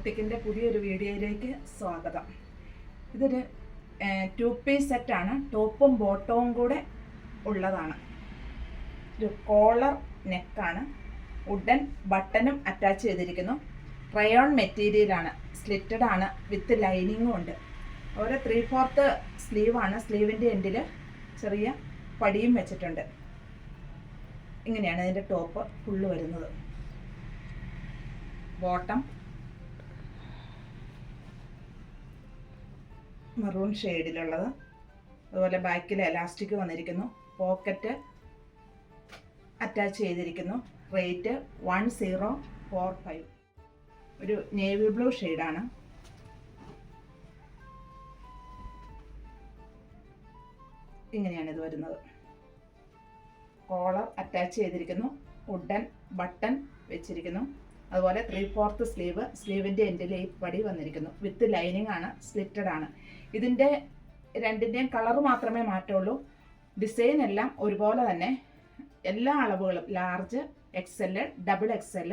ബൊട്ടിക്കിൻ്റെ പുതിയൊരു വീഡിയോയിലേക്ക് സ്വാഗതം. ഇതൊരു 2 പീസ് സെറ്റാണ്. ടോപ്പും ബോട്ടവും കൂടെ ഉള്ളതാണ്. ഒരു കോളർ നെക്കാണ്. വുഡൻ ബട്ടണും അറ്റാച്ച് ചെയ്തിരിക്കുന്നു. റയോൺ മെറ്റീരിയലാണ്. സ്ലിറ്റഡ് ആണ്, വിത്ത് ലൈനിങ്ങും ഉണ്ട്. ഒരു 3/4 സ്ലീവാണ്. സ്ലീവിൻ്റെ എൻഡിൽ ചെറിയ പടിയും വെച്ചിട്ടുണ്ട്. ഇങ്ങനെയാണ് ഇതിൻ്റെ ടോപ്പ് ഫുള്ള് വരുന്നത്. ബോട്ടം മെറൂൺ ഷെയ്ഡിലുള്ളത്. അതുപോലെ ബാക്കിൽ എലാസ്റ്റിക് വന്നിരിക്കുന്നു. പോക്കറ്റ് അറ്റാച്ച് ചെയ്തിരിക്കുന്നു. റേറ്റ് 1045. ഒരു നേവി ബ്ലൂ ഷെയ്ഡാണ്. ഇങ്ങനെയാണ് ഇത് വരുന്നത്. കോളർ അറ്റാച്ച് ചെയ്തിരിക്കുന്നു. വുഡൻ ബട്ടൺ വെച്ചിരിക്കുന്നു. അതുപോലെ 3/4 സ്ലീവ്. സ്ലീവിൻ്റെ എൻഡിൽ ഈ പടി വന്നിരിക്കുന്നു. വിത്ത് ലൈനിങ് ആണ്, സ്ലിറ്റഡ് ആണ്. ഇതിൻ്റെ രണ്ടിൻ്റെയും കളർ മാത്രമേ മാറ്റുള്ളൂ. ഡിസൈൻ എല്ലാം ഒരുപോലെ തന്നെ. എല്ലാ അളവുകളും ലാർജ്, XL, XXL,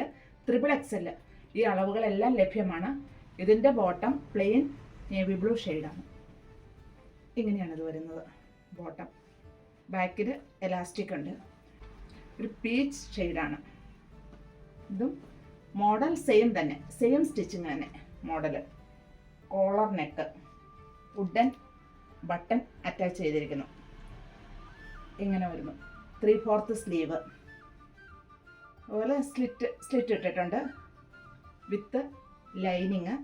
XXL ഈ അളവുകളെല്ലാം ലഭ്യമാണ്. ഇതിൻ്റെ ബോട്ടം പ്ലെയിൻ നേവി ബ്ലൂ ഷെയ്ഡാണ്. ഇങ്ങനെയാണ് ഇത് വരുന്നത്. ബോട്ടം ബാക്കിൽ എലാസ്റ്റിക് ഉണ്ട്. ഒരു പീച്ച് ഷെയ്ഡാണ്. ഇതും മോഡൽ സെയിം തന്നെ, സെയിം സ്റ്റിച്ചിങ് തന്നെ model. Collar neck, wooden button attach ചെയ്തിരിക്കുന്നു. ഇങ്ങനെ വരുന്നു. 3/4 സ്ലീവ്. അതുപോലെ സ്ലിറ്റ് ഇട്ടിട്ടുണ്ട് വിത്ത് ലൈനിങ്.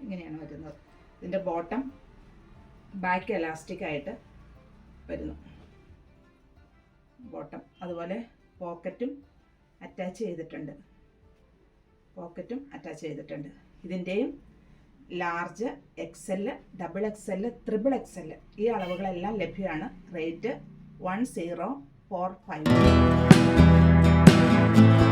ഇങ്ങനെയാണ് വരുന്നത്. ഇതിൻ്റെ ബോട്ടം ബാക്ക് എലാസ്റ്റിക് ആയിട്ട് വരുന്നു. ബോട്ടം അതുപോലെ പോക്കറ്റും അറ്റാച്ച് ചെയ്തിട്ടുണ്ട്. ഇതിൻ്റെയും ലാർജ്, XL, XXL, XXL ഈ അളവുകളെല്ലാം ലഭ്യമാണ്. റേറ്റ് 1045.